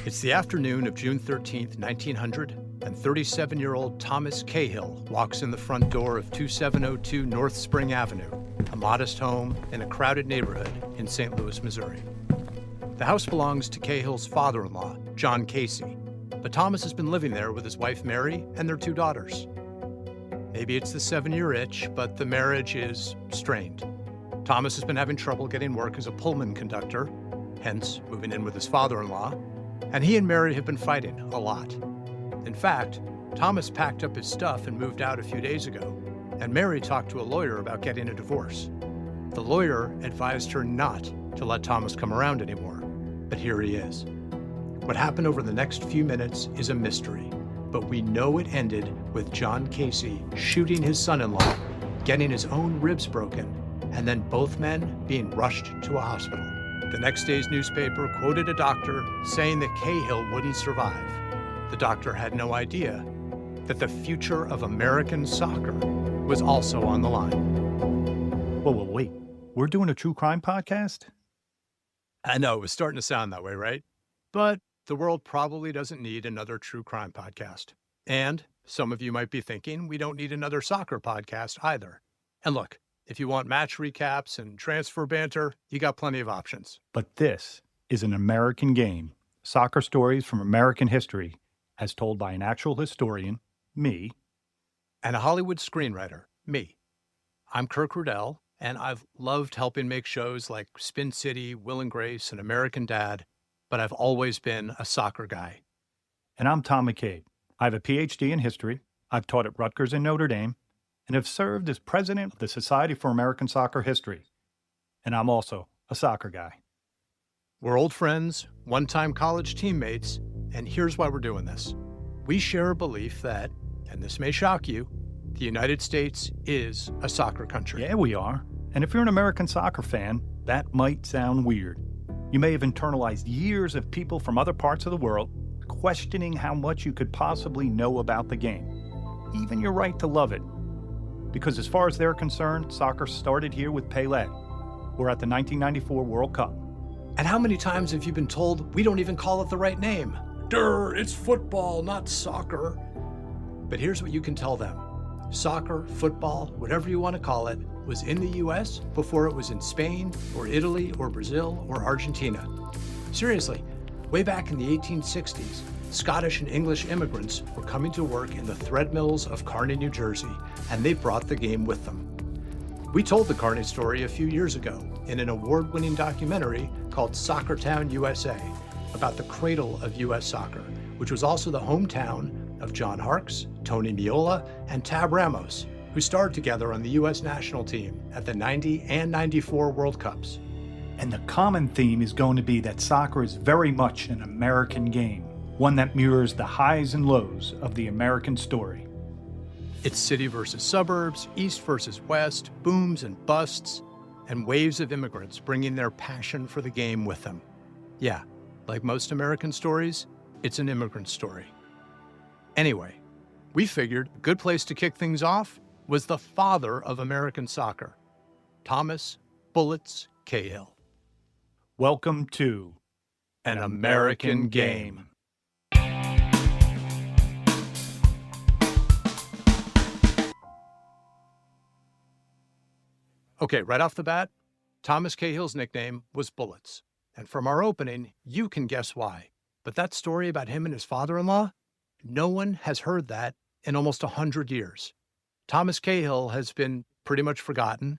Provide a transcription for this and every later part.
It's the afternoon of June 13th, 1900, and 37-year-old Thomas Cahill walks in the front door of 2702 North Spring Avenue, a modest home in a crowded neighborhood in St. Louis, Missouri. The house belongs to Cahill's father-in-law, John Casey, but Thomas has been living there with his wife, Mary, and their two daughters. Maybe it's the 7-year itch, but the marriage is strained. Thomas has been having trouble getting work as a Pullman conductor, hence moving in with his father-in-law, and he and Mary have been fighting a lot. In fact, Thomas packed up his stuff and moved out a few days ago, and Mary talked to a lawyer about getting a divorce. The lawyer advised her not to let Thomas come around anymore, but here he is. What happened over the next few minutes is a mystery, but we know it ended with John Casey shooting his son-in-law, getting his own ribs broken, and then both men being rushed to a hospital. The next day's newspaper quoted a doctor saying that Cahill wouldn't survive. The doctor had no idea that the future of American soccer was also on the line. Whoa, wait. We're doing a true crime podcast? I know, it was starting to sound that way, right? But the world probably doesn't need another true crime podcast. And some of you might be thinking we don't need another soccer podcast either. And look, if you want match recaps and transfer banter, you got plenty of options. But this is an American game. Soccer stories from American history, as told by an actual historian, me, and a Hollywood screenwriter, me. I'm Kirk Rudell, and I've loved helping make shows like Spin City, Will and Grace, and American Dad, but I've always been a soccer guy. And I'm Tom McCabe. I have a PhD in history. I've taught at Rutgers and Notre Dame, and have served as president of the Society for American Soccer History. And I'm also a soccer guy. We're old friends, one-time college teammates, and here's why we're doing this. We share a belief that, and this may shock you, the United States is a soccer country. Yeah, we are. And if you're an American soccer fan, that might sound weird. You may have internalized years of people from other parts of the world questioning how much you could possibly know about the game, even your right to love it. Because as far as they're concerned, soccer started here with Pelé, or at the 1994 World Cup. And how many times have you been told we don't even call it the right name? Durr, it's football, not soccer. But here's what you can tell them. Soccer, football, whatever you want to call it, was in the US before it was in Spain, or Italy, or Brazil, or Argentina. Seriously, way back in the 1860s, Scottish and English immigrants were coming to work in the thread mills of Kearney, New Jersey, and they brought the game with them. We told the Kearney story a few years ago in an award-winning documentary called Soccertown, USA, about the cradle of U.S. soccer, which was also the hometown of John Harkes, Tony Meola, and Tab Ramos, who starred together on the U.S. national team at the 90 and 94 World Cups. And the common theme is going to be that soccer is very much an American game, one that mirrors the highs and lows of the American story. It's city versus suburbs, east versus west, booms and busts, and waves of immigrants bringing their passion for the game with them. Yeah, like most American stories, it's an immigrant story. Anyway, we figured a good place to kick things off was the father of American soccer, Thomas Bullets Cahill. Welcome to An American Game. Okay, right off the bat, Thomas Cahill's nickname was Bullets. And from our opening, you can guess why. But that story about him and his father-in-law, no one has heard that in almost 100 years. Thomas Cahill has been pretty much forgotten.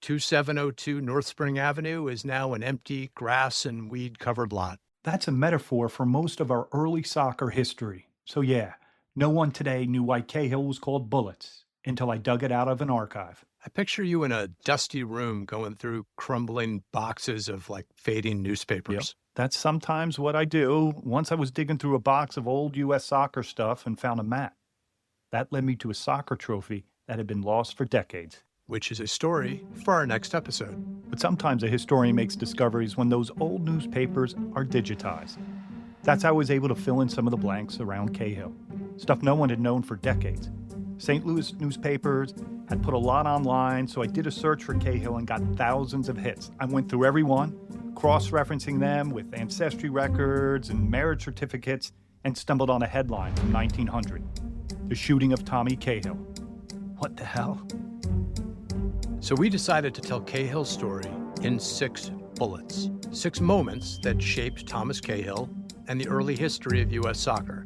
2702 North Spring Avenue is now an empty grass and weed-covered lot. That's a metaphor for most of our early soccer history. So yeah, no one today knew why Cahill was called Bullets until I dug it out of an archive. I picture you in a dusty room going through crumbling boxes of fading newspapers. Yep. That's sometimes what I do. Once I was digging through a box of old U.S. soccer stuff and found a map. That led me to a soccer trophy that had been lost for decades. Which is a story for our next episode. But sometimes a historian makes discoveries when those old newspapers are digitized. That's how I was able to fill in some of the blanks around Cahill. Stuff no one had known for decades. St. Louis newspapers had put a lot online, so I did a search for Cahill and got thousands of hits. I went through every one, cross-referencing them with ancestry records and marriage certificates, and stumbled on a headline from 1900. The shooting of Tommy Cahill. What the hell? So we decided to tell Cahill's story in 6 bullets, 6 moments that shaped Thomas Cahill and the early history of U.S. soccer.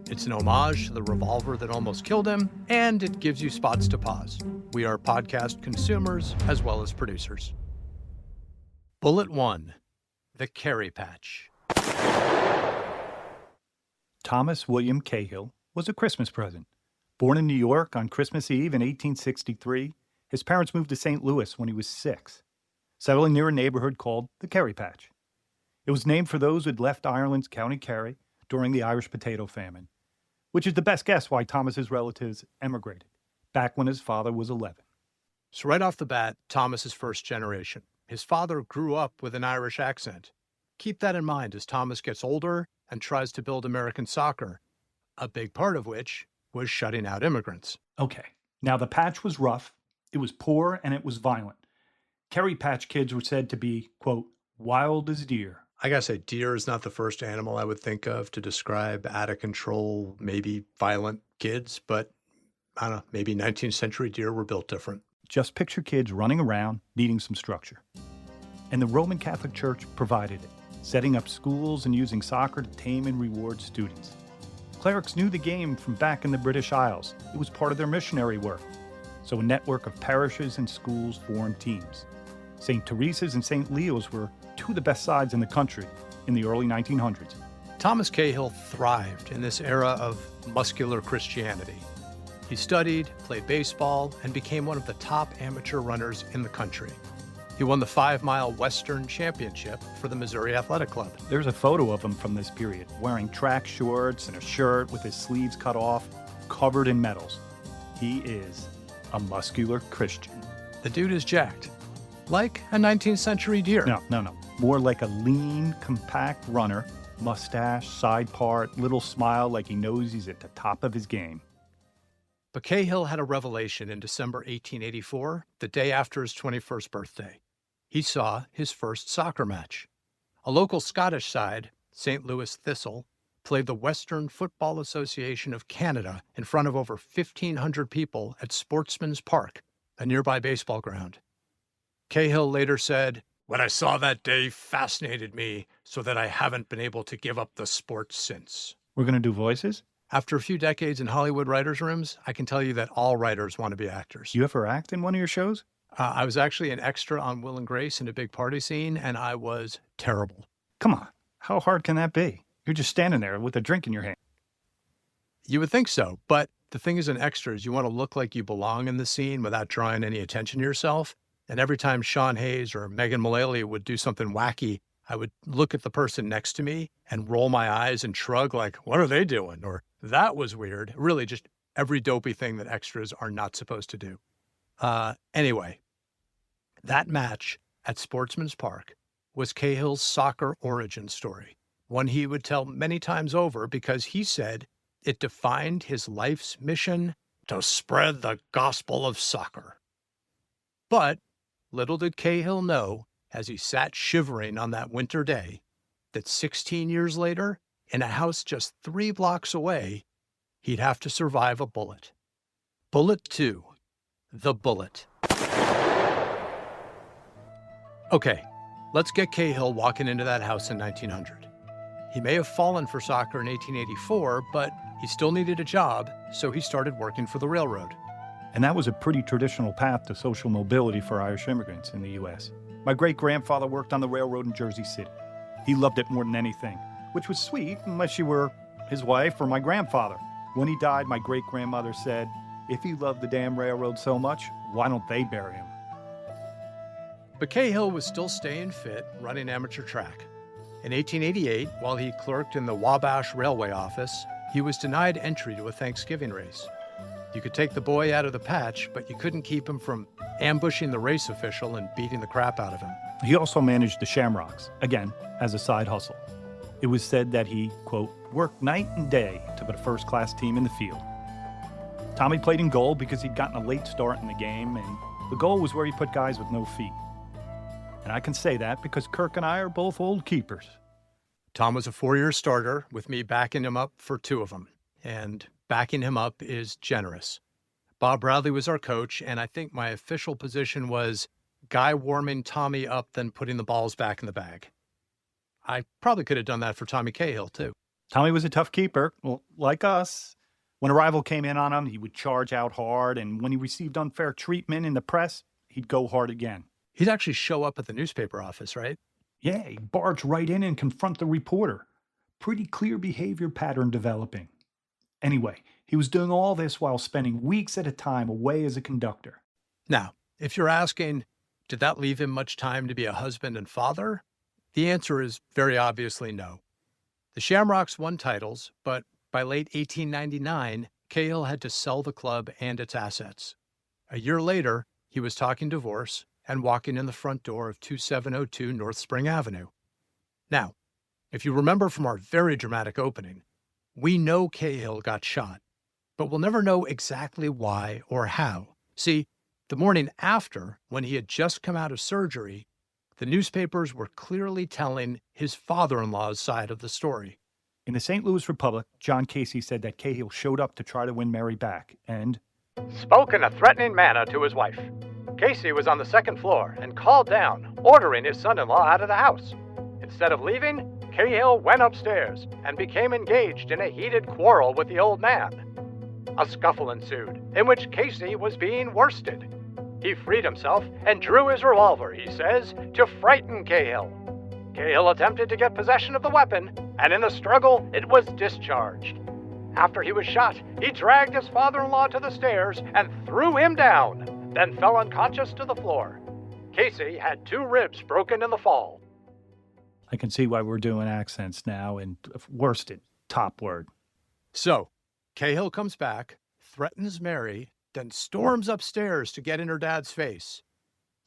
It's an homage to the revolver that almost killed him, and it gives you spots to pause. We are podcast consumers as well as producers. Bullet 1, the Kerry Patch. Thomas William Cahill was a Christmas present. Born in New York on Christmas Eve in 1863, his parents moved to St. Louis when he was 6, settling near a neighborhood called the Kerry Patch. It was named for those who had left Ireland's County Kerry during the Irish potato famine, which is the best guess why Thomas's relatives emigrated, back when his father was 11. So right off the bat, Thomas is first generation. His father grew up with an Irish accent. Keep that in mind as Thomas gets older and tries to build American soccer, a big part of which was shutting out immigrants. Okay, now the patch was rough, it was poor, and it was violent. Kerry Patch kids were said to be, quote, wild as deer. I gotta say, deer is not the first animal I would think of to describe out of control, maybe violent kids, but I don't know, maybe 19th century deer were built different. Just picture kids running around, needing some structure. And the Roman Catholic Church provided it, setting up schools and using soccer to tame and reward students. Clerics knew the game from back in the British Isles. It was part of their missionary work. So a network of parishes and schools formed teams. St. Teresa's and St. Leo's were 2 of the best sides in the country in the early 1900s. Thomas Cahill thrived in this era of muscular Christianity. He studied, played baseball, and became one of the top amateur runners in the country. He won the 5-mile Western Championship for the Missouri Athletic Club. There's a photo of him from this period, wearing track shorts and a shirt with his sleeves cut off, covered in medals. He is a muscular Christian. The dude is jacked, like a 19th century deer. No. More like a lean, compact runner, mustache, side part, little smile like he knows he's at the top of his game. But Cahill had a revelation in December 1884, the day after his 21st birthday. He saw his first soccer match. A local Scottish side, St. Louis Thistle, played the Western Football Association of Canada in front of over 1,500 people at Sportsman's Park, a nearby baseball ground. Cahill later said, "What I saw that day fascinated me so that I haven't been able to give up the sport since." We're going to do voices? After a few decades in Hollywood writers' rooms, I can tell you that all writers want to be actors. You ever act in one of your shows? I was actually an extra on Will and Grace in a big party scene, and I was terrible. Come on, how hard can that be? You're just standing there with a drink in your hand. You would think so, but the thing is in extras, you want to look like you belong in the scene without drawing any attention to yourself. And every time Sean Hayes or Megan Mullally would do something wacky, I would look at the person next to me and roll my eyes and shrug like, what are they doing? Or that was weird. Really just every dopey thing that extras are not supposed to do. Anyway, that match at Sportsman's Park was Cahill's soccer origin story, one he would tell many times over because he said it defined his life's mission to spread the gospel of soccer. But little did Cahill know, as he sat shivering on that winter day, that 16 years later, in a house just 3 blocks away, he'd have to survive a bullet. Bullet 2, the bullet. Okay, let's get Cahill walking into that house in 1900. He may have fallen for soccer in 1884, but he still needed a job, so he started working for the railroad. And that was a pretty traditional path to social mobility for Irish immigrants in the U.S. My great-grandfather worked on the railroad in Jersey City. He loved it more than anything, which was sweet unless you were his wife or my grandfather. When he died, my great-grandmother said, if he loved the damn railroad so much, why don't they bury him? But Cahill was still staying fit, running amateur track. In 1888, while he clerked in the Wabash Railway office, he was denied entry to a Thanksgiving race. You could take the boy out of the patch, but you couldn't keep him from ambushing the race official and beating the crap out of him. He also managed the Shamrocks, again, as a side hustle. It was said that he, quote, worked night and day to put a first-class team in the field. Tommy played in goal because he'd gotten a late start in the game, and the goal was where he put guys with no feet. And I can say that because Kirk and I are both old keepers. Tom was a 4-year starter, with me backing him up for 2 of them. And backing him up is generous. Bob Bradley was our coach, and I think my official position was guy warming Tommy up, then putting the balls back in the bag. I probably could have done that for Tommy Cahill, too. Tommy was a tough keeper, well, like us. When a rival came in on him, he would charge out hard, and when he received unfair treatment in the press, he'd go hard again. He'd actually show up at the newspaper office, right? Yeah, he'd barge right in and confront the reporter. Pretty clear behavior pattern developing. Anyway, he was doing all this while spending weeks at a time away as a conductor. Now, if you're asking, did that leave him much time to be a husband and father? The answer is very obviously no. The Shamrocks won titles, but by late 1899, Cahill had to sell the club and its assets. A year later, he was talking divorce and walking in the front door of 2702 North Spring Avenue. Now, if you remember from our very dramatic opening, we know Cahill got shot, but we'll never know exactly why or how. See, the morning after, when he had just come out of surgery, the newspapers were clearly telling his father-in-law's side of the story. In the St. Louis Republic, John Casey said that Cahill showed up to try to win Mary back and spoke in a threatening manner to his wife. Casey was on the second floor and called down, ordering his son-in-law out of the house. Instead of leaving, Cahill went upstairs and became engaged in a heated quarrel with the old man. A scuffle ensued, in which Casey was being worsted. He freed himself and drew his revolver, he says, to frighten Cahill. Cahill attempted to get possession of the weapon, and in the struggle, it was discharged. After he was shot, he dragged his father-in-law to the stairs and threw him down, then fell unconscious to the floor. Casey had 2 ribs broken in the fall. I can see why we're doing accents now and worsted, top word. So, Cahill comes back, threatens Mary, then storms upstairs to get in her dad's face.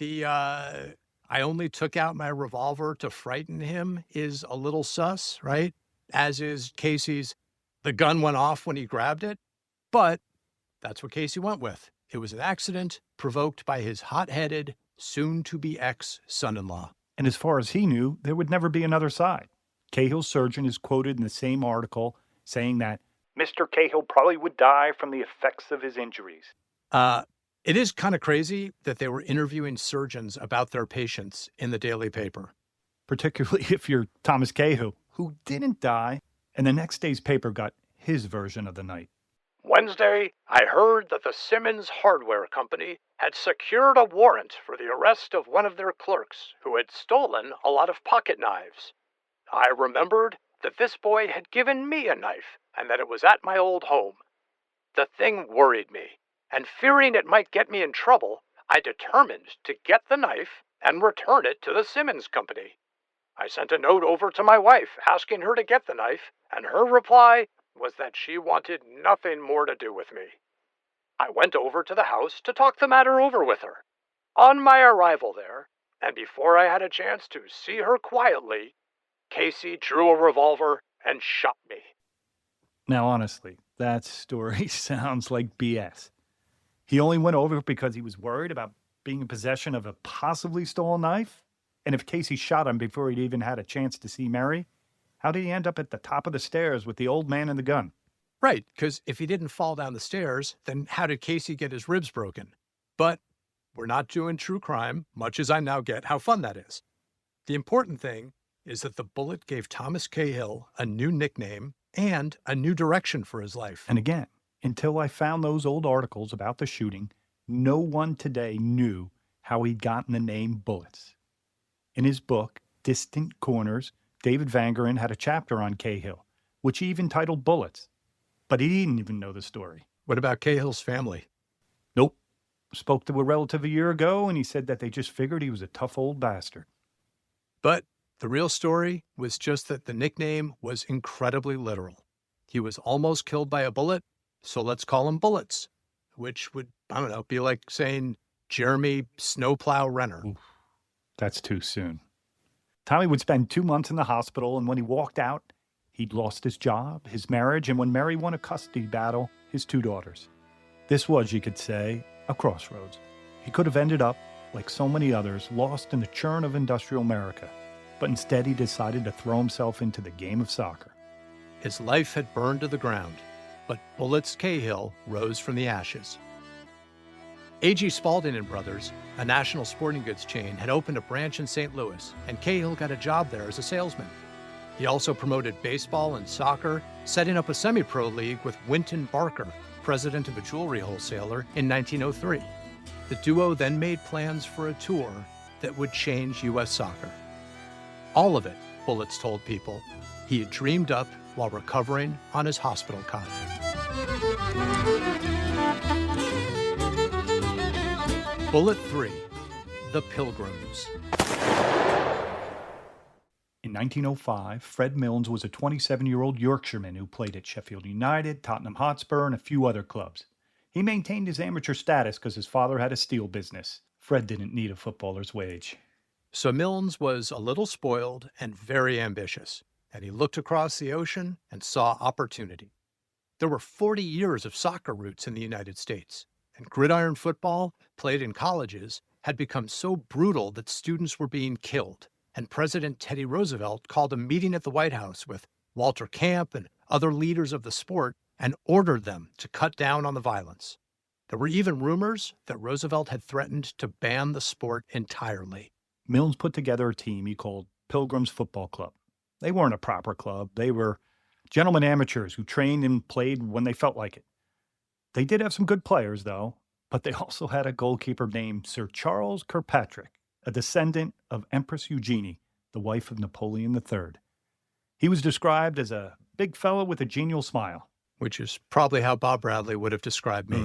I only took out my revolver to frighten him is a little sus, right? As is Casey's, the gun went off when he grabbed it. But that's what Casey went with. It was an accident provoked by his hot-headed, soon-to-be ex-son-in-law. And as far as he knew, there would never be another side. Cahill's surgeon is quoted in the same article saying that Mr. Cahill probably would die from the effects of his injuries. It is kind of crazy that they were interviewing surgeons about their patients in the daily paper. Particularly if you're Thomas Cahill, who didn't die, and the next day's paper got his version of the night. Wednesday, I heard that the Simmons Hardware Company had secured a warrant for the arrest of one of their clerks who had stolen a lot of pocket knives. I remembered that this boy had given me a knife and that it was at my old home. The thing worried me, and fearing it might get me in trouble, I determined to get the knife and return it to the Simmons Company. I sent a note over to my wife asking her to get the knife, and her reply was that she wanted nothing more to do with me. I went over to the house to talk the matter over with her. On my arrival there, and before I had a chance to see her quietly, Casey drew a revolver and shot me. Now, honestly, that story sounds like BS. He only went over because he was worried about being in possession of a possibly stolen knife? And if Casey shot him before he'd even had a chance to see Mary, how did he end up at the top of the stairs with the old man and the gun? Right, because if he didn't fall down the stairs, then how did Casey get his ribs broken? But we're not doing true crime, much as I now get how fun that is. The important thing is that the bullet gave Thomas Cahill a new nickname and a new direction for his life. And again, until I found those old articles about the shooting, no one today knew how he'd gotten the name Bullets. In his book, Distant Corners, David Vangeren had a chapter on Cahill, which he even titled Bullets. But he didn't even know the story. What about Cahill's family? Nope. Spoke to a relative a year ago, and he said that they just figured he was a tough old bastard. But the real story was just that the nickname was incredibly literal. He was almost killed by a bullet, so let's call him Bullets, which would, I don't know, be like saying Jeremy Snowplow Renner. Oof, that's too soon. Tommy would spend 2 months in the hospital, and when he walked out, he'd lost his job, his marriage, and when Mary won a custody battle, his 2 daughters. This was, you could say, a crossroads. He could have ended up like so many others, lost in the churn of industrial America, but instead he decided to throw himself into the game of soccer. His life had burned to the ground, but Bullets Cahill rose from the ashes. A.G. Spalding and Brothers, a national sporting goods chain, had opened a branch in St. Louis, and Cahill got a job there as a salesman. He also promoted baseball and soccer, setting up a semi-pro league with Winton Barker, president of a jewelry wholesaler, in 1903. The duo then made plans for a tour that would change U.S. soccer. All of it, Bullets told people, he had dreamed up while recovering on his hospital cot. Bullet 3, The Pilgrims. In 1905, Fred Milnes was a 27-year-old Yorkshireman who played at Sheffield United, Tottenham Hotspur, and a few other clubs. He maintained his amateur status because his father had a steel business. Fred didn't need a footballer's wage. So Milnes was a little spoiled and very ambitious, and he looked across the ocean and saw opportunity. There were 40 years of soccer roots in the United States, and gridiron football, played in colleges, had become so brutal that students were being killed, and President Teddy Roosevelt called a meeting at the White House with Walter Camp and other leaders of the sport and ordered them to cut down on the violence. There were even rumors that Roosevelt had threatened to ban the sport entirely. Milnes put together a team he called Pilgrims Football Club. They weren't a proper club. They were gentlemen amateurs who trained and played when they felt like it. They did have some good players, though, but they also had a goalkeeper named Sir Charles Kirkpatrick, a descendant of Empress Eugenie, the wife of Napoleon III. He was described as a big fellow with a genial smile. Which is probably how Bob Bradley would have described me.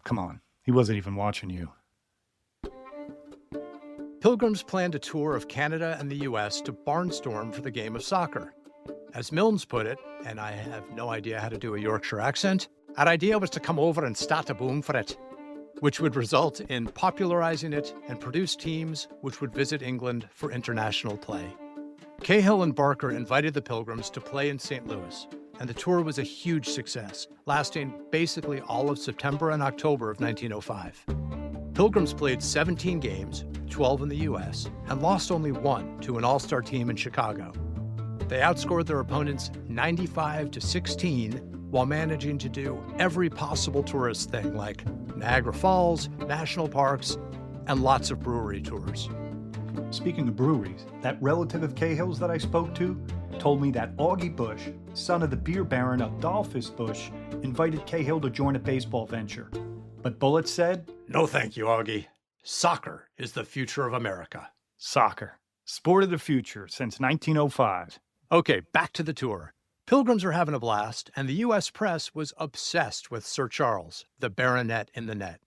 Come on, he wasn't even watching you. Pilgrims planned a tour of Canada and the U.S. to barnstorm for the game of soccer. As Milnes put it, and I have no idea how to do a Yorkshire accent, our idea was to come over and start a boom for it, which would result in popularizing it and produce teams which would visit England for international play. Cahill and Barker invited the Pilgrims to play in St. Louis, and the tour was a huge success, lasting basically all of September and October of 1905. Pilgrims played 17 games, 12 in the U.S., and lost only one to an all-star team in Chicago. They outscored their opponents 95-16 while managing to do every possible tourist thing like Niagara Falls, national parks, and lots of brewery tours. Speaking of breweries, that relative of Cahill's that I spoke to told me that Augie Bush, son of the beer baron Adolphus Bush, invited Cahill to join a baseball venture. But Bullitt said, "No thank you, Augie. Soccer is the future of America." Soccer. Sport of the future since 1905. Okay, back to the tour. Pilgrims were having a blast, and the U.S. press was obsessed with Sir Charles, the baronet in the net.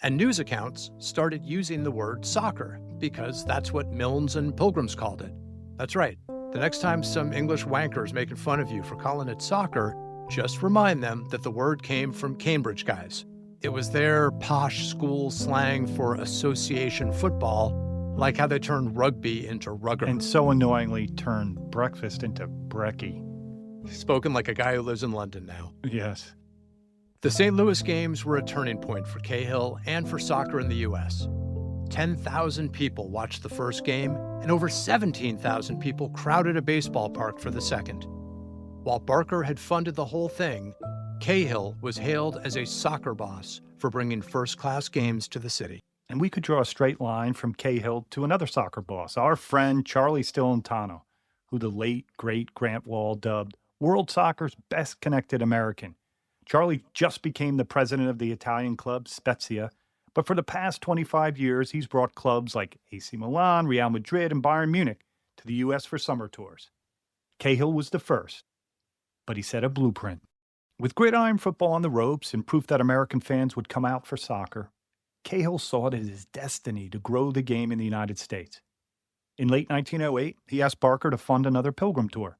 And news accounts started using the word soccer, because that's what Milnes and Pilgrims called it. That's right. The next time some English wanker's making fun of you for calling it soccer, just remind them that the word came from Cambridge guys. It was their posh school slang for association football, like how they turned rugby into rugger. And so annoyingly turned breakfast into brekkie. Spoken like a guy who lives in London now. Yes. The St. Louis games were a turning point for Cahill and for soccer in the U.S. 10,000 people watched the first game, and over 17,000 people crowded a baseball park for the second. While Barker had funded the whole thing, Cahill was hailed as a soccer boss for bringing first-class games to the city. And we could draw a straight line from Cahill to another soccer boss, our friend Charlie Stillentano, who the late, great Grant Wall dubbed world soccer's best-connected American. Charlie just became the president of the Italian club Spezia, but for the past 25 years, he's brought clubs like AC Milan, Real Madrid, and Bayern Munich to the U.S. for summer tours. Cahill was the first, but he set a blueprint. With gridiron football on the ropes and proof that American fans would come out for soccer, Cahill saw it as his destiny to grow the game in the United States. In late 1908, he asked Barker to fund another Pilgrim tour.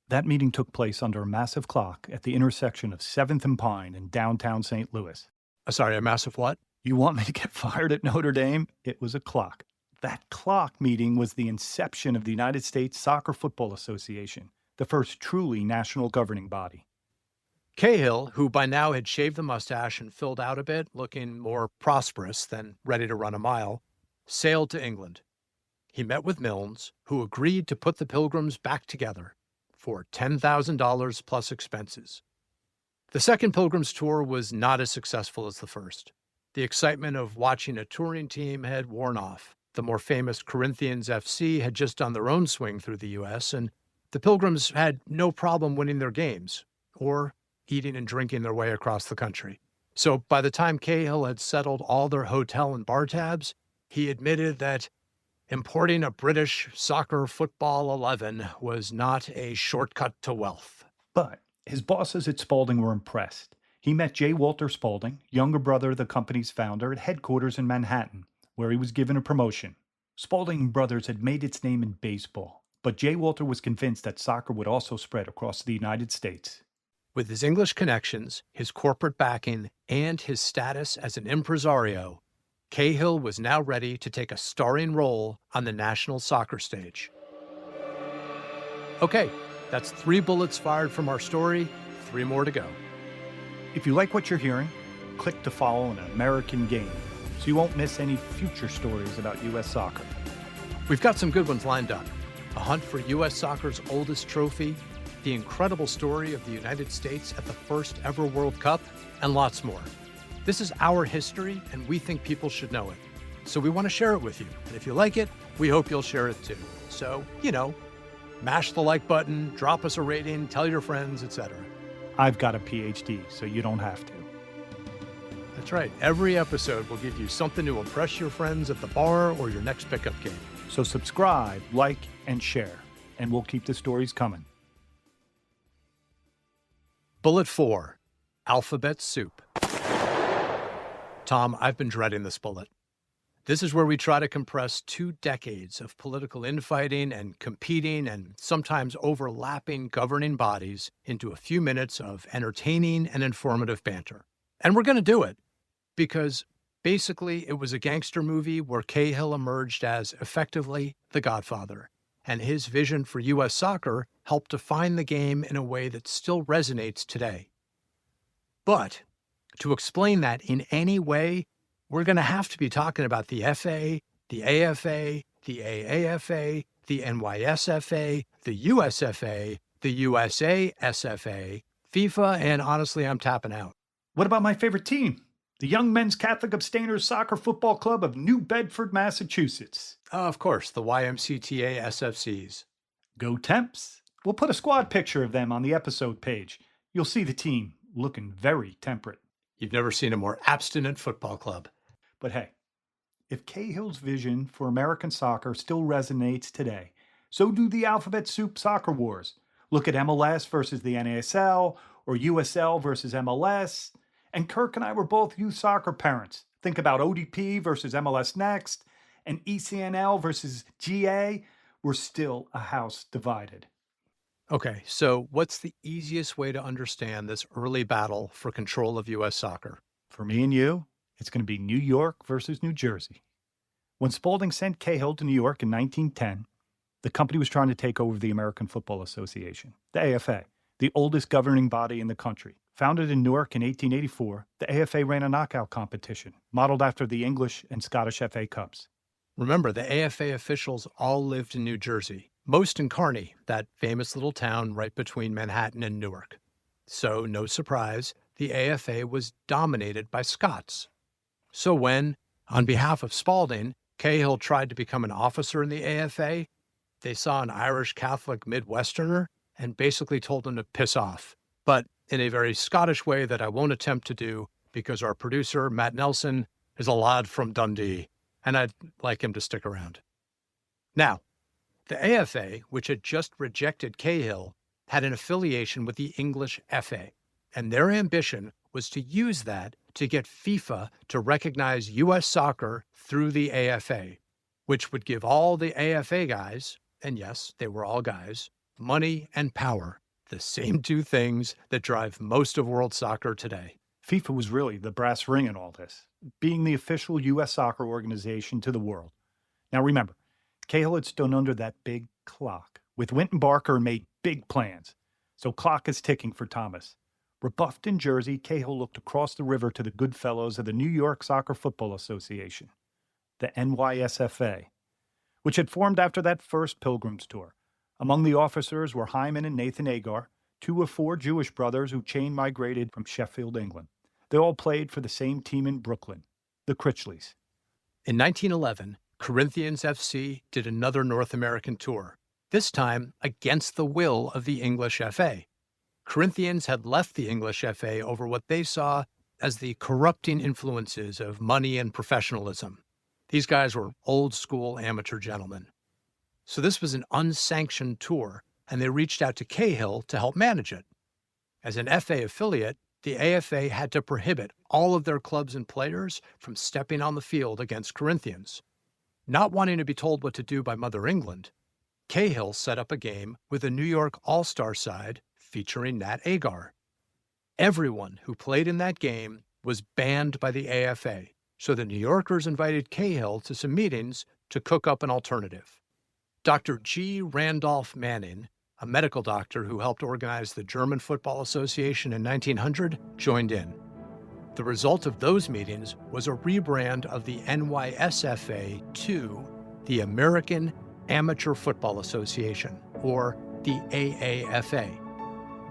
That meeting took place under a massive clock at the intersection of 7th and Pine in downtown St. Louis. Sorry, a massive what? You want me to get fired at Notre Dame? It was a clock. That clock meeting was the inception of the United States Soccer Football Association, the first truly national governing body. Cahill, who by now had shaved the mustache and filled out a bit, looking more prosperous than ready to run a mile, sailed to England. He met with Milnes, who agreed to put the Pilgrims back together for $10,000 plus expenses. The second Pilgrims tour was not as successful as the first. The excitement of watching a touring team had worn off. The more famous Corinthians FC had just done their own swing through the U.S., and the Pilgrims had no problem winning their games or eating and drinking their way across the country. So by the time Cahill had settled all their hotel and bar tabs, he admitted that importing a British soccer football 11 was not a shortcut to wealth. But his bosses at Spalding were impressed. He met J. Walter Spalding, younger brother of the company's founder, at headquarters in Manhattan, where he was given a promotion. Spalding Brothers had made its name in baseball, but J. Walter was convinced that soccer would also spread across the United States. With his English connections, his corporate backing, and his status as an impresario, Cahill was now ready to take a starring role on the national soccer stage. Okay, that's 3 bullets fired from our story, 3 more to go. If you like what you're hearing, click to follow an American Game so you won't miss any future stories about U.S. soccer. We've got some good ones lined up. A hunt for U.S. soccer's oldest trophy, the incredible story of the United States at the first ever World Cup, and lots more. This is our history, and we think people should know it. So we want to share it with you. And if you like it, we hope you'll share it too. So, mash the like button, drop us a rating, tell your friends, etc. I've got a PhD, so you don't have to. That's right. Every episode will give you something to impress your friends at the bar or your next pickup game. So subscribe, like, and share, and we'll keep the stories coming. Bullet 4, Alphabet Soup. Tom, I've been dreading this bullet. This is where we try to compress 2 decades of political infighting and competing and sometimes overlapping governing bodies into a few minutes of entertaining and informative banter. And we're going to do it because basically it was a gangster movie where Cahill emerged as effectively the Godfather, and his vision for U.S. soccer helped define the game in a way that still resonates today. But to explain that in any way, we're going to have to be talking about the FA, the AFA, the AAFA, the NYSFA, the USFA, the USASFA, FIFA, and honestly, I'm tapping out. What about my favorite team? The Young Men's Catholic Abstainers Soccer Football Club of New Bedford, Massachusetts. Of course, the YMCTA SFCs. Go Temps! We'll put a squad picture of them on the episode page. You'll see the team looking very temperate. You've never seen a more abstinent football club. But hey, if Cahill's vision for American soccer still resonates today, so do the Alphabet Soup soccer wars. Look at MLS versus the NASL, or USL versus MLS. And Kirk and I were both youth soccer parents. Think about ODP versus MLS Next, and ECNL versus GA. We're still a house divided. Okay, so what's the easiest way to understand this early battle for control of U.S. soccer? For me and you, it's going to be New York versus New Jersey. When Spalding sent Cahill to New York in 1910, the company was trying to take over the American Football Association, the AFA, the oldest governing body in the country. Founded in Newark in 1884, the AFA ran a knockout competition, modeled after the English and Scottish FA Cups. Remember, the AFA officials all lived in New Jersey, most in Kearny, that famous little town right between Manhattan and Newark. So, no surprise, the AFA was dominated by Scots. So when, on behalf of Spalding, Cahill tried to become an officer in the AFA, they saw an Irish Catholic Midwesterner and basically told him to piss off, but in a very Scottish way that I won't attempt to do because our producer, Matt Nelson, is a lad from Dundee, and I'd like him to stick around. Now, the AFA, which had just rejected Cahill, had an affiliation with the English FA, and their ambition was to use that to get FIFA to recognize U.S. soccer through the AFA, which would give all the AFA guys, and yes, they were all guys, money and power, the same 2 things that drive most of world soccer today. FIFA was really the brass ring in all this, being the official U.S. soccer organization to the world. Now remember, Cahill had stood under that big clock with Winton Barker and made big plans. So clock is ticking for Thomas. Rebuffed in Jersey, Cahill looked across the river to the good fellows of the New York Soccer Football Association, the NYSFA, which had formed after that first Pilgrims tour. Among the officers were Hyman and Nathan Agar, two of four Jewish brothers who chain migrated from Sheffield, England. They all played for the same team in Brooklyn, the Critchleys. In 1911, Corinthians FC did another North American tour, this time against the will of the English FA. Corinthians had left the English FA over what they saw as the corrupting influences of money and professionalism. These guys were old-school amateur gentlemen. So this was an unsanctioned tour, and they reached out to Cahill to help manage it. As an FA affiliate, the AFA had to prohibit all of their clubs and players from stepping on the field against Corinthians. Not wanting to be told what to do by Mother England, Cahill set up a game with a New York All-Star side featuring Nat Agar. Everyone who played in that game was banned by the AFA, so the New Yorkers invited Cahill to some meetings to cook up an alternative. Dr. G. Randolph Manning, a medical doctor who helped organize the German Football Association in 1900, joined in. The result of those meetings was a rebrand of the NYSFA to the American Amateur Football Association, or the AAFA.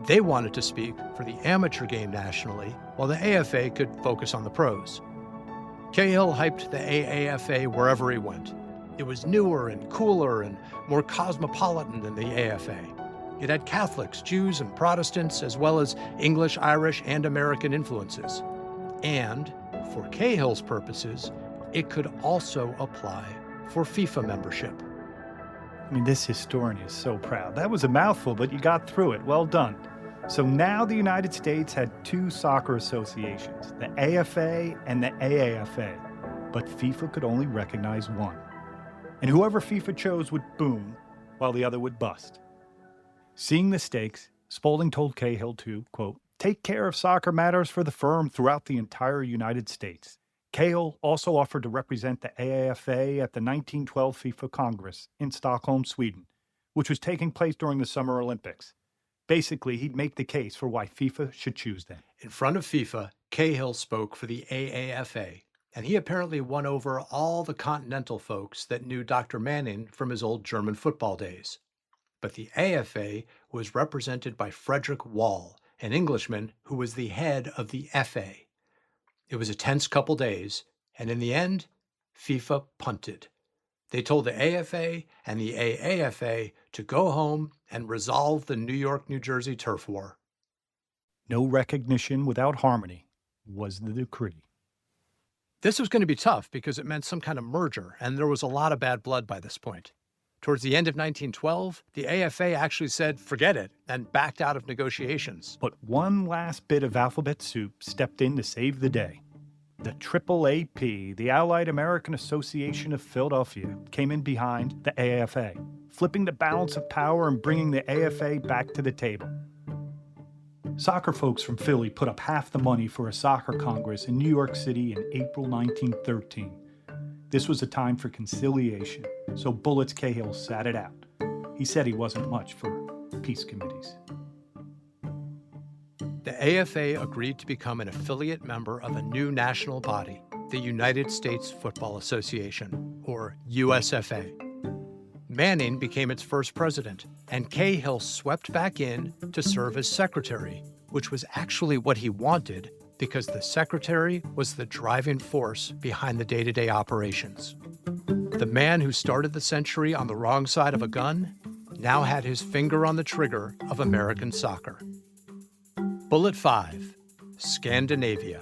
They wanted to speak for the amateur game nationally, while the AFA could focus on the pros. Cahill hyped the AAFA wherever he went. It was newer and cooler and more cosmopolitan than the AFA. It had Catholics, Jews, and Protestants, as well as English, Irish, and American influences. And, for Cahill's purposes, it could also apply for FIFA membership. I mean, this historian is so proud. That was a mouthful, but you got through it. Well done. So now the United States had two soccer associations, the AFA and the AAFA, but FIFA could only recognize one. And whoever FIFA chose would boom, while the other would bust. Seeing the stakes, Spaulding told Cahill to, quote, take care of soccer matters for the firm throughout the entire United States. Cahill also offered to represent the AAFA at the 1912 FIFA Congress in Stockholm, Sweden, which was taking place during the Summer Olympics. Basically, he'd make the case for why FIFA should choose them. In front of FIFA, Cahill spoke for the AAFA, and he apparently won over all the continental folks that knew Dr. Manning from his old German football days. But the AFA was represented by Frederick Wall, an Englishman who was the head of the FA. It was a tense couple days, and in the end, FIFA punted. They told the AFA and the AAFA to go home and resolve the New York-New Jersey turf war. No recognition without harmony was the decree. This was going to be tough because it meant some kind of merger, and there was a lot of bad blood by this point. Towards the end of 1912, the AFA actually said, forget it, and backed out of negotiations. But one last bit of alphabet soup stepped in to save the day. The AAAP, the Allied American Association of Philadelphia, came in behind the AFA, flipping the balance of power and bringing the AFA back to the table. Soccer folks from Philly put up half the money for a soccer congress in New York City in April 1913. This was a time for conciliation, so Bullets Cahill sat it out. He said he wasn't much for peace committees. The AFA agreed to become an affiliate member of a new national body, the United States Football Association, or USFA. Manning became its first president, and Cahill swept back in to serve as secretary, which was actually what he wanted because the secretary was the driving force behind the day-to-day operations. The man who started the century on the wrong side of a gun now had his finger on the trigger of American soccer. Bullet 5, Scandinavia.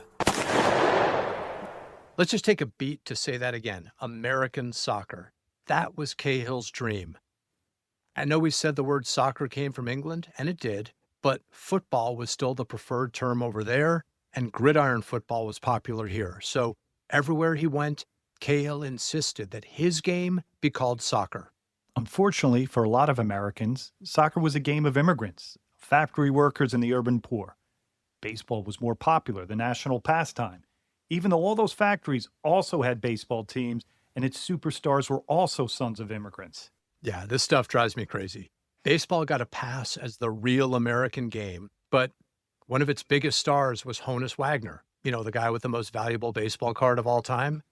Let's just take a beat to say that again, American soccer. That was Cahill's dream. I know we said the word soccer came from England, and it did, but football was still the preferred term over there, and gridiron football was popular here. So everywhere he went, Cahill insisted that his game be called soccer. Unfortunately, for a lot of Americans, soccer was a game of immigrants, factory workers, and the urban poor. Baseball was more popular, the national pastime, even though all those factories also had baseball teams, and its superstars were also sons of immigrants. Yeah, this stuff drives me crazy. Baseball got a pass as the real American game, but One of its biggest stars was Honus Wagner, the guy with the most valuable baseball card of all time,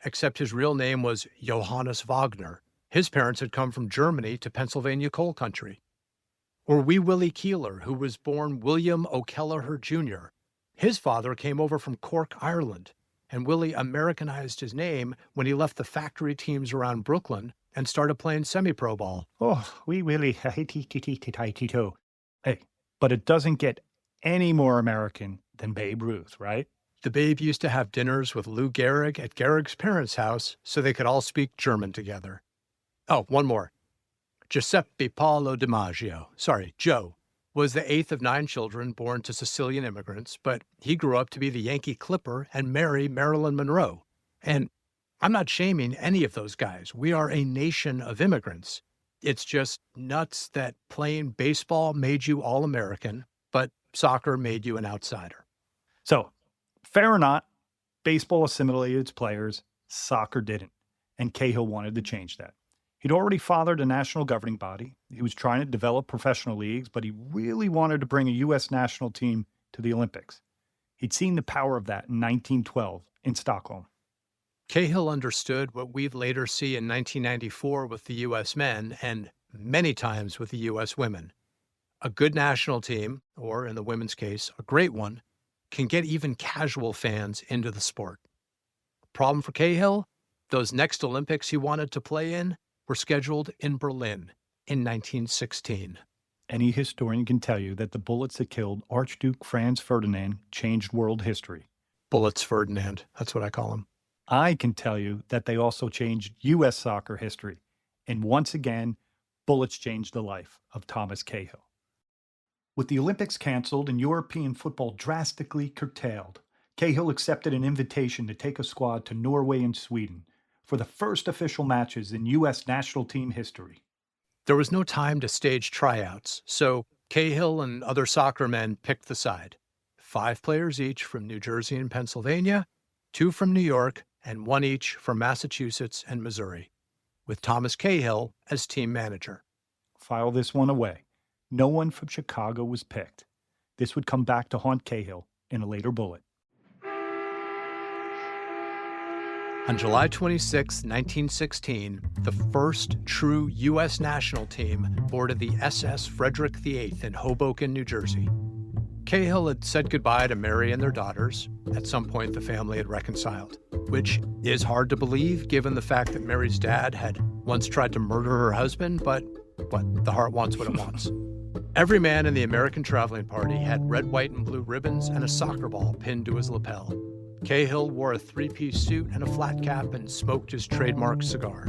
except his real name was Johannes Wagner. His parents had come from Germany to Pennsylvania coal country. Or Wee Willie Keeler, who was born William O'Kelleher Jr. His father came over from Cork, Ireland, and Willie Americanized his name when he left the factory teams around Brooklyn and started playing semi-pro ball. Oh, Wee Willie, hey, but it doesn't get any more American than Babe Ruth, right? The Babe used to have dinners with Lou Gehrig at Gehrig's parents' house so they could all speak German together. Oh, one more. Giuseppe Paolo DiMaggio, Joe, was the 8th of 9 children born to Sicilian immigrants, but he grew up to be the Yankee Clipper and marry Marilyn Monroe. And I'm not shaming any of those guys. We are a nation of immigrants. It's just nuts that playing baseball made you all-American, but soccer made you an outsider. So, fair or not, baseball assimilated its players, soccer didn't, and Cahill wanted to change that. He'd already fathered a national governing body. He was trying to develop professional leagues, but he really wanted to bring a U.S. national team to the Olympics. He'd seen the power of that in 1912 in Stockholm. Cahill understood what we'd later see in 1994 with the U.S. men and many times with the U.S. women. A good national team, or in the women's case, a great one, can get even casual fans into the sport. Problem for Cahill? Those next Olympics he wanted to play in were scheduled in Berlin in 1916. Any historian can tell you that the bullets that killed Archduke Franz Ferdinand changed world history. Bullets Ferdinand, that's what I call him. I can tell you that they also changed U.S. soccer history. And once again, bullets changed the life of Thomas Cahill. With the Olympics canceled and European football drastically curtailed, Cahill accepted an invitation to take a squad to Norway and Sweden for the first official matches in U.S. national team history. There was no time to stage tryouts, so Cahill and other soccer men picked the side. 5 players each from New Jersey and Pennsylvania, 2 from New York, and 1 each from Massachusetts and Missouri, with Thomas Cahill as team manager. File this one away. No one from Chicago was picked. This would come back to haunt Cahill in a later bullet. On July 26, 1916, the first true U.S. national team boarded the SS Frederick VIII in Hoboken, New Jersey. Cahill had said goodbye to Mary and their daughters. At some point, the family had reconciled, which is hard to believe given the fact that Mary's dad had once tried to murder her husband, but the heart wants what it wants. Every man in the American traveling party had red, white, and blue ribbons and a soccer ball pinned to his lapel. Cahill wore a 3-piece suit and a flat cap and smoked his trademark cigar.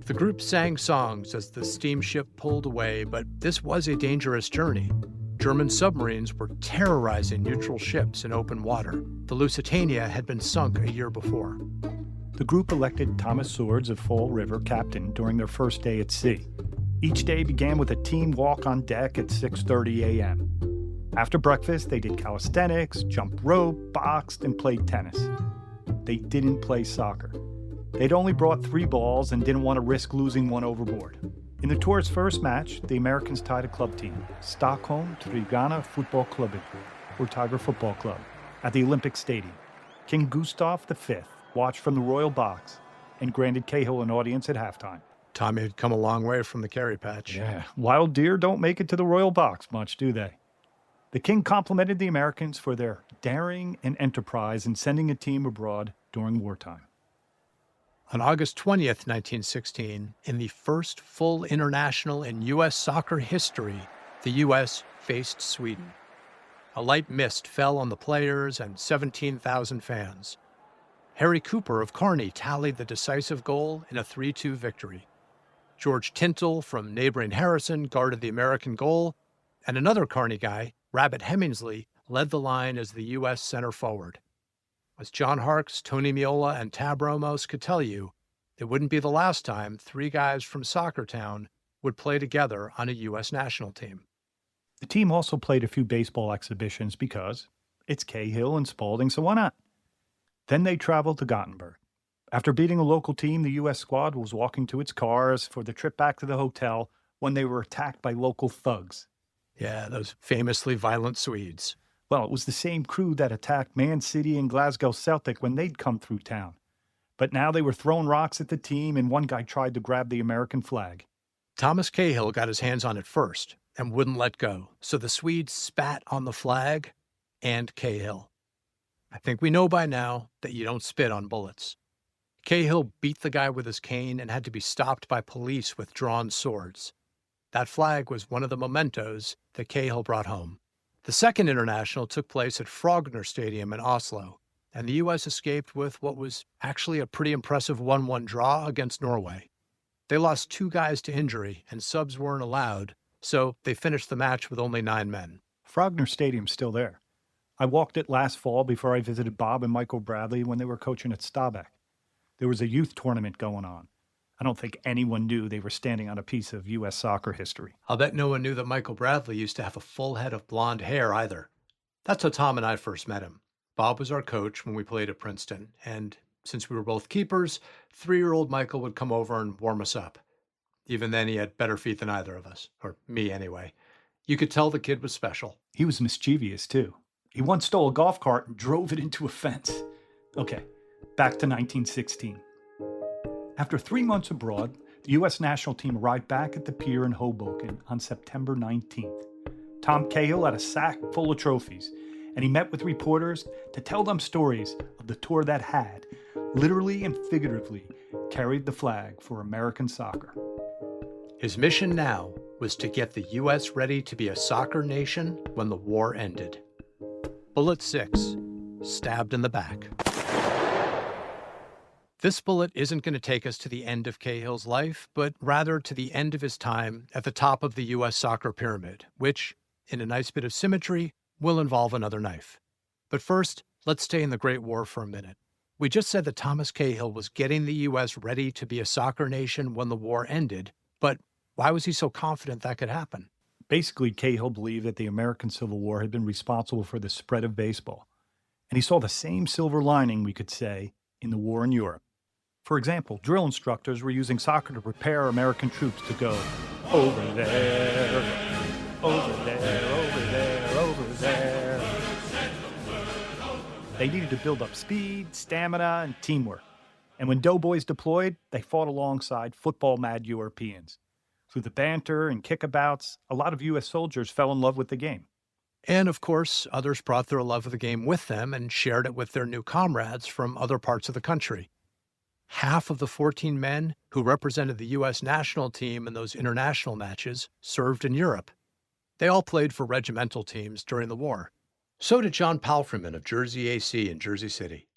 The group sang songs as the steamship pulled away, but this was a dangerous journey. German submarines were terrorizing neutral ships in open water. The Lusitania had been sunk a year before. The group elected Thomas Swords of Fall River captain during their first day at sea. Each day began with a team walk on deck at 6:30 a.m. After breakfast, they did calisthenics, jumped rope, boxed, and played tennis. They didn't play soccer. They'd only brought 3 balls and didn't want to risk losing one overboard. In the tour's first match, the Americans tied a club team, Stockholm Trigana Football Club, or Tiger Football Club, at the Olympic Stadium. King Gustav V watched from the royal box and granted Cahill an audience at halftime. Tommy had come a long way from the Kerry patch. Yeah, wild deer don't make it to the royal box much, do they? The king complimented the Americans for their daring and enterprise in sending a team abroad during wartime. On August 20th, 1916, in the first full international in U.S. soccer history, the U.S. faced Sweden. A light mist fell on the players and 17,000 fans. Harry Cooper of Kearney tallied the decisive goal in a 3-2 victory. George Tintle from neighboring Harrison guarded the American goal, and another Kearney guy, Rabbit Hemmingsley, led the line as the U.S. center forward. As John Harkes, Tony Meola, and Tab Ramos could tell you, it wouldn't be the last time 3 guys from Soccer Town would play together on a U.S. national team. The team also played a few baseball exhibitions because it's Cahill and Spalding, so why not? Then they traveled to Gothenburg. After beating a local team, the U.S. squad was walking to its cars for the trip back to the hotel when they were attacked by local thugs. Yeah, those famously violent Swedes. Well, it was the same crew that attacked Man City and Glasgow Celtic when they'd come through town. But now they were throwing rocks at the team, and one guy tried to grab the American flag. Thomas Cahill got his hands on it first and wouldn't let go, so the Swedes spat on the flag and Cahill. I think we know by now that you don't spit on bullets. Cahill beat the guy with his cane and had to be stopped by police with drawn swords. That flag was one of the mementos that Cahill brought home. The second international took place at Frogner Stadium in Oslo, and the U.S. escaped with what was actually a pretty impressive 1-1 draw against Norway. They lost 2 guys to injury, and subs weren't allowed, so they finished the match with only 9 men. Frogner Stadium's still there. I walked it last fall before I visited Bob and Michael Bradley when they were coaching at Staubach. There was a youth tournament going on. I don't think anyone knew they were standing on a piece of U.S. soccer history. I'll bet no one knew that Michael Bradley used to have a full head of blonde hair either. That's how Tom and I first met him. Bob was our coach when we played at Princeton, and since we were both keepers, 3-year-old Michael would come over and warm us up. Even then, he had better feet than either of us, or me anyway. You could tell the kid was special. He was mischievous, too. He once stole a golf cart and drove it into a fence. Okay, back to 1916. After 3 months abroad, the U.S. national team arrived back at the pier in Hoboken on September 19th. Tom Cahill had a sack full of trophies, and he met with reporters to tell them stories of the tour that had, literally and figuratively, carried the flag for American soccer. His mission now was to get the U.S. ready to be a soccer nation when the war ended. Bullet 6, stabbed in the back. This bullet isn't going to take us to the end of Cahill's life, but rather to the end of his time at the top of the U.S. soccer pyramid, which, in a nice bit of symmetry, will involve another knife. But first, let's stay in the Great War for a minute. We just said that Thomas Cahill was getting the U.S. ready to be a soccer nation when the war ended, but why was he so confident that could happen? Basically, Cahill believed that the American Civil War had been responsible for the spread of baseball, and he saw the same silver lining, we could say, in the war in Europe. For example, drill instructors were using soccer to prepare American troops to go over there, over there, over there, over there. They needed to build up speed, stamina, and teamwork. And when doughboys deployed, they fought alongside football-mad Europeans. Through the banter and kickabouts, a lot of U.S. soldiers fell in love with the game. And, of course, others brought their love of the game with them and shared it with their new comrades from other parts of the country. Half of the 14 men who represented the U.S. national team in those international matches served in Europe. They all played for regimental teams during the war. So did John Palfreyman of Jersey AC in Jersey City.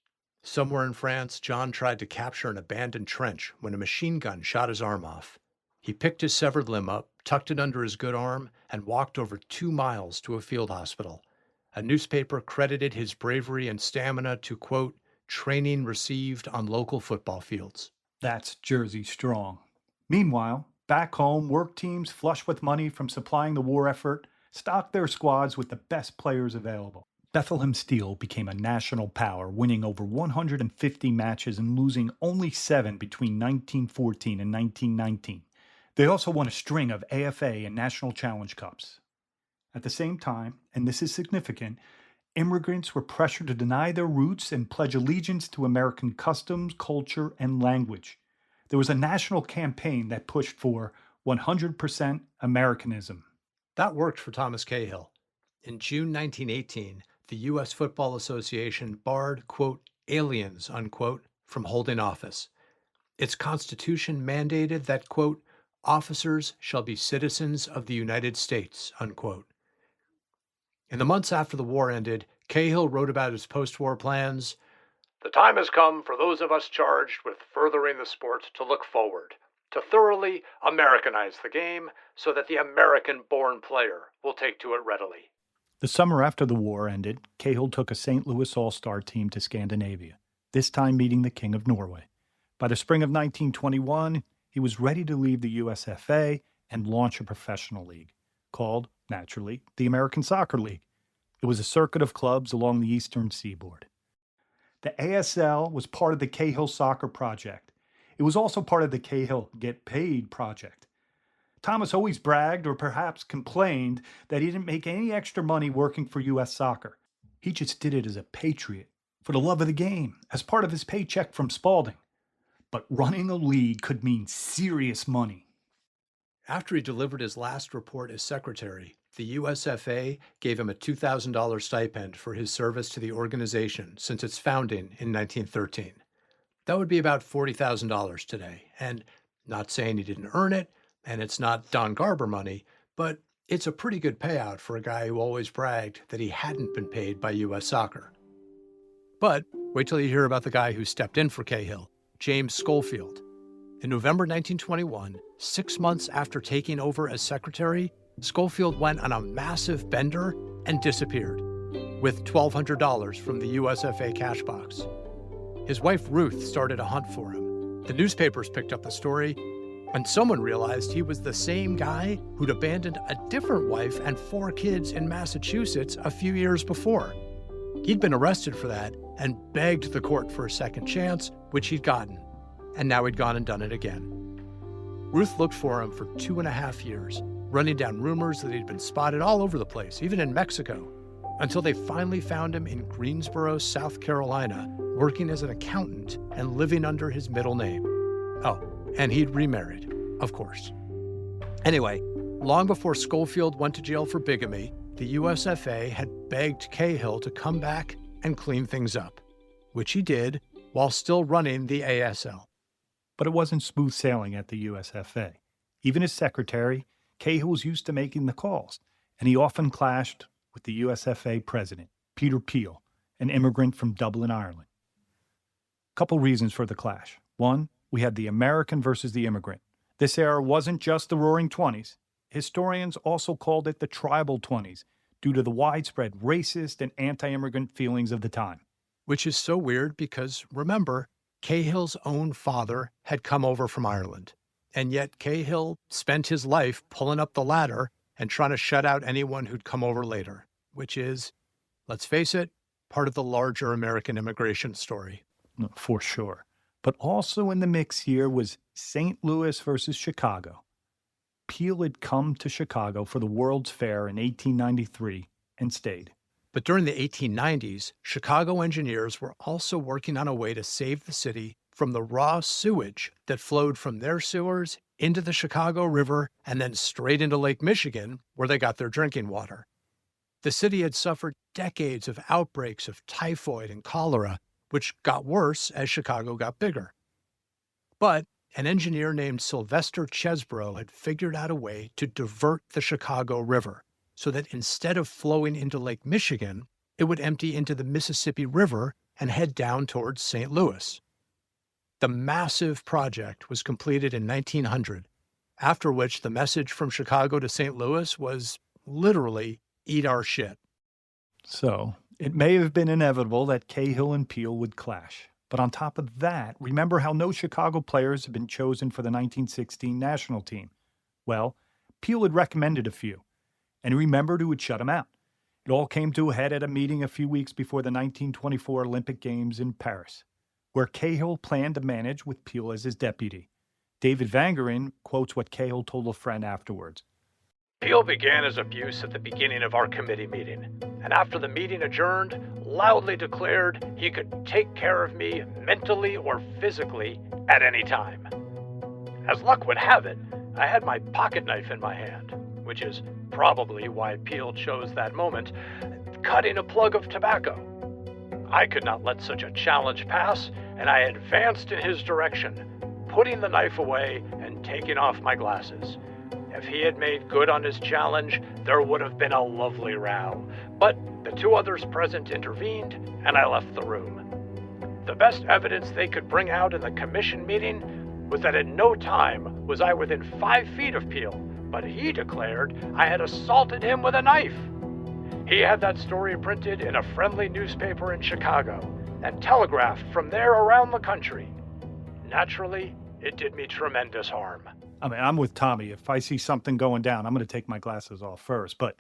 Somewhere in France, John tried to capture an abandoned trench when a machine gun shot his arm off. He picked his severed limb up, tucked it under his good arm, and walked over 2 miles to a field hospital. A newspaper credited his bravery and stamina to, quote, training received on local football fields. That's Jersey strong. Meanwhile, back home, work teams flush with money from supplying the war effort stocked their squads with the best players available. Bethlehem Steel became a national power, winning over 150 matches and losing only 7 between 1914 and 1919. They also won a string of AFA and National Challenge Cups. At the same time, and this is significant, immigrants were pressured to deny their roots and pledge allegiance to American customs, culture, and language. There was a national campaign that pushed for 100% Americanism. That worked for Thomas Cahill. In June 1918, the U.S. Football Association barred, quote, aliens, unquote, from holding office. Its constitution mandated that, quote, officers shall be citizens of the United States, unquote. In the months after the war ended, Cahill wrote about his post-war plans. The time has come for those of us charged with furthering the sport to look forward, to thoroughly Americanize the game so that the American-born player will take to it readily. The summer after the war ended, Cahill took a St. Louis All-Star team to Scandinavia, this time meeting the King of Norway. By the spring of 1921, he was ready to leave the USFA and launch a professional league, called, naturally, the American Soccer League. It was a circuit of clubs along the eastern seaboard. The ASL was part of the Cahill Soccer Project. It was also part of the Cahill Get Paid Project. Thomas always bragged or perhaps complained that he didn't make any extra money working for U.S. Soccer. He just did it as a patriot, for the love of the game, as part of his paycheck from Spalding. But running a league could mean serious money. After he delivered his last report as secretary, the USFA gave him a $2,000 stipend for his service to the organization since its founding in 1913. That would be about $40,000 today. And not saying he didn't earn it, and it's not Don Garber money, but it's a pretty good payout for a guy who always bragged that he hadn't been paid by U.S. Soccer. But wait till you hear about the guy who stepped in for Cahill, James Schofield. In November 1921, 6 months after taking over as secretary, Schofield went on a massive bender and disappeared, with $1,200 from the USFA cash box. His wife Ruth started a hunt for him. The newspapers picked up the story, and someone realized he was the same guy who'd abandoned a different wife and 4 kids in Massachusetts a few years before. He'd been arrested for that and begged the court for a second chance, which he'd gotten. And now he'd gone and done it again. Ruth looked for him for 2.5 years, running down rumors that he'd been spotted all over the place, even in Mexico, until they finally found him in Greensboro, South Carolina, working as an accountant and living under his middle name. Oh, and he'd remarried, of course. Anyway, long before Schofield went to jail for bigamy, the USFA had begged Cahill to come back and clean things up, which he did while still running the ASL. But it wasn't smooth sailing at the USFA. Even as secretary, Cahill was used to making the calls, and he often clashed with the USFA president, Peter Peel, an immigrant from Dublin, Ireland. Couple reasons for the clash. One, we had the American versus the immigrant. This era wasn't just the Roaring '20s. Historians also called it the Tribal '20s due to the widespread racist and anti-immigrant feelings of the time. Which is so weird because, remember, Cahill's own father had come over from Ireland. And yet Cahill spent his life pulling up the ladder and trying to shut out anyone who'd come over later, which is, let's face it, part of the larger American immigration story. For sure. But also in the mix here was St. Louis versus Chicago. Peel had come to Chicago for the World's Fair in 1893 and stayed. But during the 1890s, Chicago engineers were also working on a way to save the city from the raw sewage that flowed from their sewers into the Chicago River and then straight into Lake Michigan, where they got their drinking water. The city had suffered decades of outbreaks of typhoid and cholera, which got worse as Chicago got bigger. But an engineer named Sylvester Chesbrough had figured out a way to divert the Chicago River so that instead of flowing into Lake Michigan, it would empty into the Mississippi River and head down towards St. Louis. The massive project was completed in 1900, after which the message from Chicago to St. Louis was literally, eat our shit. So, it may have been inevitable that Cahill and Peel would clash. But on top of that, remember how no Chicago players had been chosen for the 1916 national team? Well, Peel had recommended a few, and he remembered who had shut him out. It all came to a head at a meeting a few weeks before the 1924 Olympic Games in Paris, where Cahill planned to manage with Peel as his deputy. David Vangerin quotes what Cahill told a friend afterwards. Peel began his abuse at the beginning of our committee meeting, and after the meeting adjourned, loudly declared he could take care of me mentally or physically at any time. As luck would have it, I had my pocket knife in my hand, which is probably why Peel chose that moment, cutting a plug of tobacco. I could not let such a challenge pass, and I advanced in his direction, putting the knife away and taking off my glasses. If he had made good on his challenge, there would have been a lovely row. But the 2 others present intervened, and I left the room. The best evidence they could bring out in the commission meeting was that in no time was I within 5 feet of Peel, but he declared I had assaulted him with a knife. He had that story printed in a friendly newspaper in Chicago and telegraphed from there around the country. Naturally, it did me tremendous harm. I mean, I'm with Tommy. If I see something going down, I'm going to take my glasses off first. But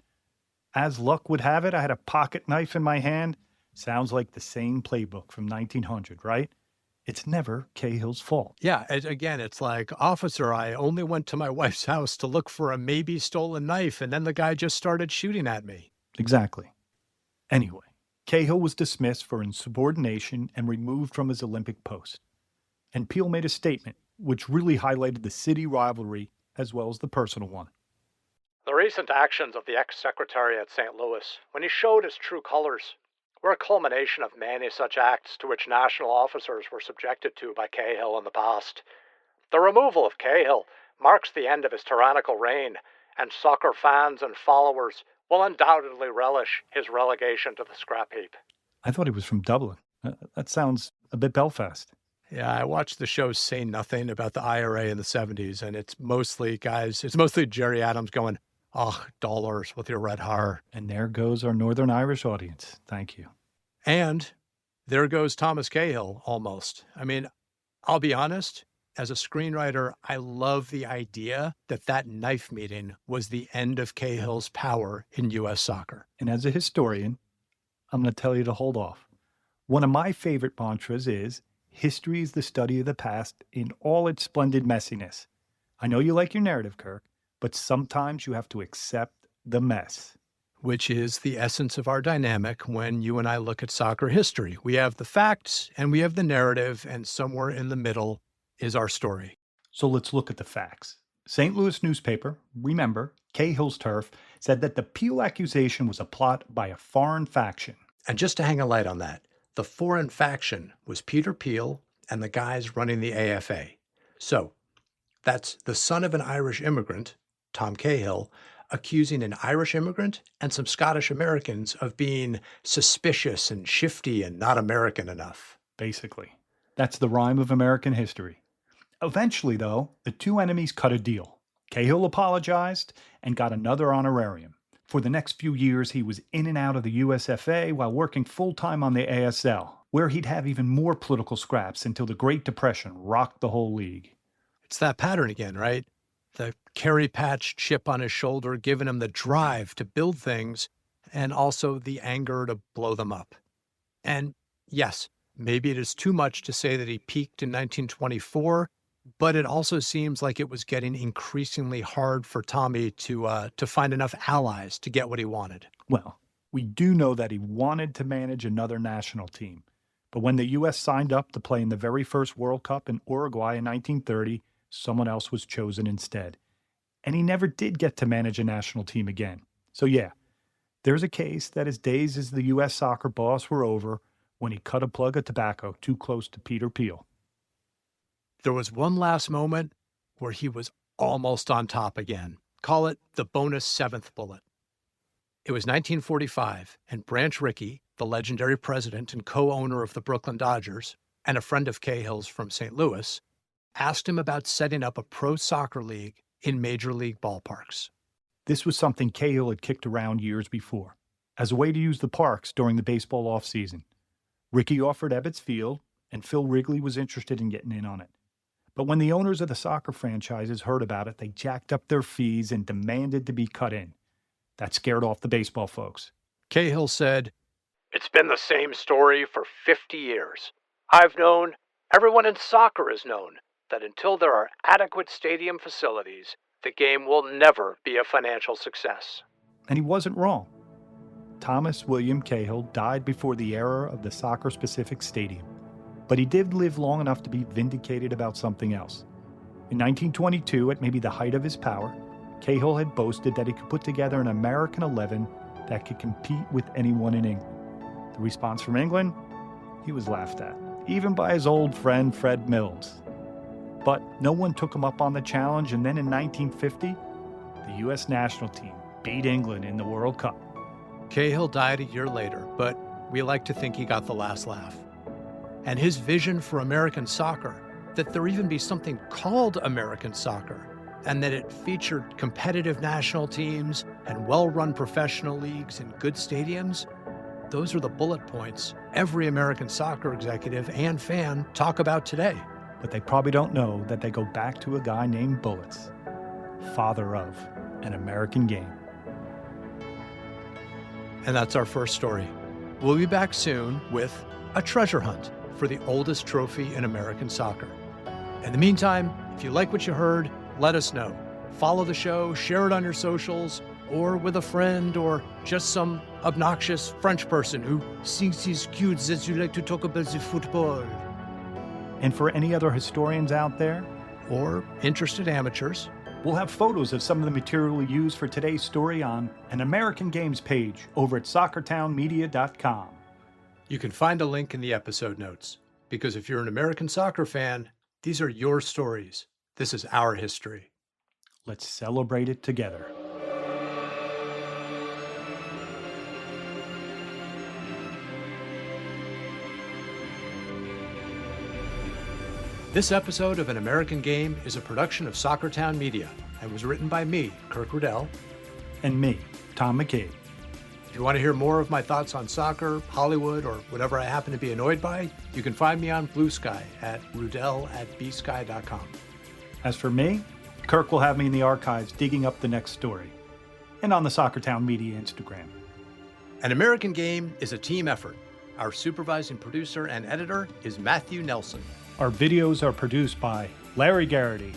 as luck would have it, I had a pocket knife in my hand. Sounds like the same playbook from 1900, right? It's never Cahill's fault. Yeah, again, it's like, officer, I only went to my wife's house to look for a maybe stolen knife, and then the guy just started shooting at me. Exactly. Anyway, Cahill was dismissed for insubordination and removed from his Olympic post. And Peel made a statement which really highlighted the city rivalry as well as the personal one. The recent actions of the ex-secretary at St. Louis, when he showed his true colors, were a culmination of many such acts to which national officers were subjected to by Cahill in the past. The removal of Cahill marks the end of his tyrannical reign, and soccer fans and followers will undoubtedly relish his relegation to the scrap heap. I thought he was from Dublin. That sounds a bit Belfast. Yeah, I watched the show Say Nothing about the IRA in the 70s, and it's mostly Jerry Adams going, "Oh, dollars with your red hair." And there goes our Northern Irish audience. Thank you. And there goes Thomas Cahill, almost. I mean, I'll be honest, as a screenwriter, I love the idea that that knife meeting was the end of Cahill's power in U.S. soccer. And as a historian, I'm going to tell you to hold off. One of my favorite mantras is, history is the study of the past in all its splendid messiness. I know you like your narrative, Kirk, but sometimes you have to accept the mess. Which is the essence of our dynamic when you and I look at soccer history. We have the facts and we have the narrative, and somewhere in the middle is our story. So let's look at the facts. St. Louis newspaper, remember, Cahill's turf, said that the Peel accusation was a plot by a foreign faction. And just to hang a light on that, the foreign faction was Peter Peel and the guys running the AFA. So that's the son of an Irish immigrant, Tom Cahill, accusing an Irish immigrant and some Scottish Americans of being suspicious and shifty and not American enough. Basically. That's the rhyme of American history. Eventually, though, the two enemies cut a deal. Cahill apologized and got another honorarium. For the next few years, he was in and out of the USFA while working full-time on the ASL, where he'd have even more political scraps until the Great Depression rocked the whole league. It's that pattern again, right? The Kerry patch chip on his shoulder giving him the drive to build things and also the anger to blow them up. And yes, maybe it is too much to say that he peaked in 1924, but it also seems like it was getting increasingly hard for Tommy to find enough allies to get what he wanted. Well, we do know that he wanted to manage another national team. But when the U.S. signed up to play in the very first World Cup in Uruguay in 1930, someone else was chosen instead. And he never did get to manage a national team again. So yeah, there's a case that his days as the U.S. soccer boss were over when he cut a plug of tobacco too close to Peter Peel. There was one last moment where he was almost on top again. Call it the bonus seventh bullet. It was 1945, and Branch Rickey, the legendary president and co-owner of the Brooklyn Dodgers, and a friend of Cahill's from St. Louis, asked him about setting up a pro soccer league in major league ballparks. This was something Cahill had kicked around years before, as a way to use the parks during the baseball offseason. Rickey offered Ebbets Field, and Phil Wrigley was interested in getting in on it. But when the owners of the soccer franchises heard about it, they jacked up their fees and demanded to be cut in. That scared off the baseball folks. Cahill said, "It's been the same story for 50 years. I've known, everyone in soccer has known, that until there are adequate stadium facilities, the game will never be a financial success." And he wasn't wrong. Thomas William Cahill died before the era of the soccer-specific stadium. But he did live long enough to be vindicated about something else. In 1922, at maybe the height of his power, Cahill had boasted that he could put together an American 11 that could compete with anyone in England. The response from England? He was laughed at, even by his old friend Fred Mills. But no one took him up on the challenge, and then in 1950, the U.S. national team beat England in the World Cup. Cahill died a year later, but we like to think he got the last laugh. And his vision for American soccer, that there even be something called American soccer, and that it featured competitive national teams and well-run professional leagues and good stadiums, those are the bullet points every American soccer executive and fan talk about today. But they probably don't know that they go back to a guy named Bullets, father of an American game. And that's our first story. We'll be back soon with a treasure hunt for the oldest trophy in American soccer. In the meantime, if you like what you heard, let us know. Follow the show, share it on your socials, or with a friend, or just some obnoxious French person who thinks he's cute that you like to talk about the football. And for any other historians out there, Or interested amateurs, we'll have photos of some of the material we used for today's story on an American Games page over at soccertownmedia.com. you can find a link in the episode notes. Because if you're an American soccer fan, these are your stories. This is our history. Let's celebrate it together. This episode of An American Game is a production of Soccertown Media and was written by me, Kirk Rudell. And me, Tom McCabe. If you want to hear more of my thoughts on soccer, Hollywood, or whatever I happen to be annoyed by, you can find me on Blue Sky at rudell@bsky.com. As for me, Kirk will have me in the archives digging up the next story, and on the Soccertown Media Instagram. An American Game is a team effort. Our supervising producer and editor is Matthew Nelson. Our videos are produced by Larry Garrity.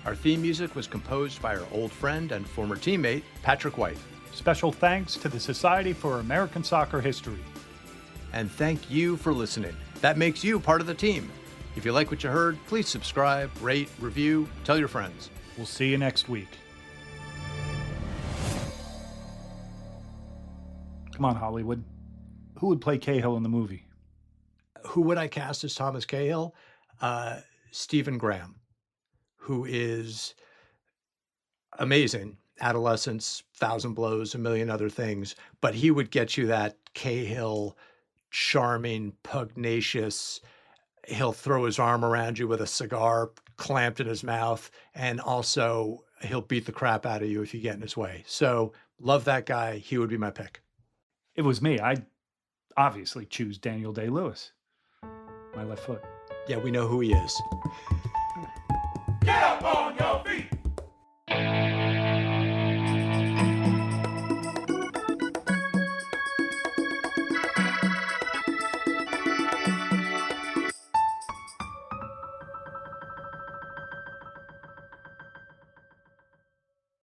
Our theme music was composed by our old friend and former teammate, Patrick White. Special thanks to the Society for American Soccer History. And thank you for listening. That makes you part of the team. If you like what you heard, please subscribe, rate, review, tell your friends. We'll see you next week. Come on, Hollywood. Who would play Cahill in the movie? Who would I cast as Thomas Cahill? Stephen Graham, who is amazing. Adolescence, Thousand Blows, a million other things. But he would get you that Cahill, charming, pugnacious. He'll throw his arm around you with a cigar clamped in his mouth. And also, he'll beat the crap out of you if you get in his way. So, love that guy. He would be my pick. It was me. I'd obviously choose Daniel Day-Lewis. My left foot. Yeah, we know who he is.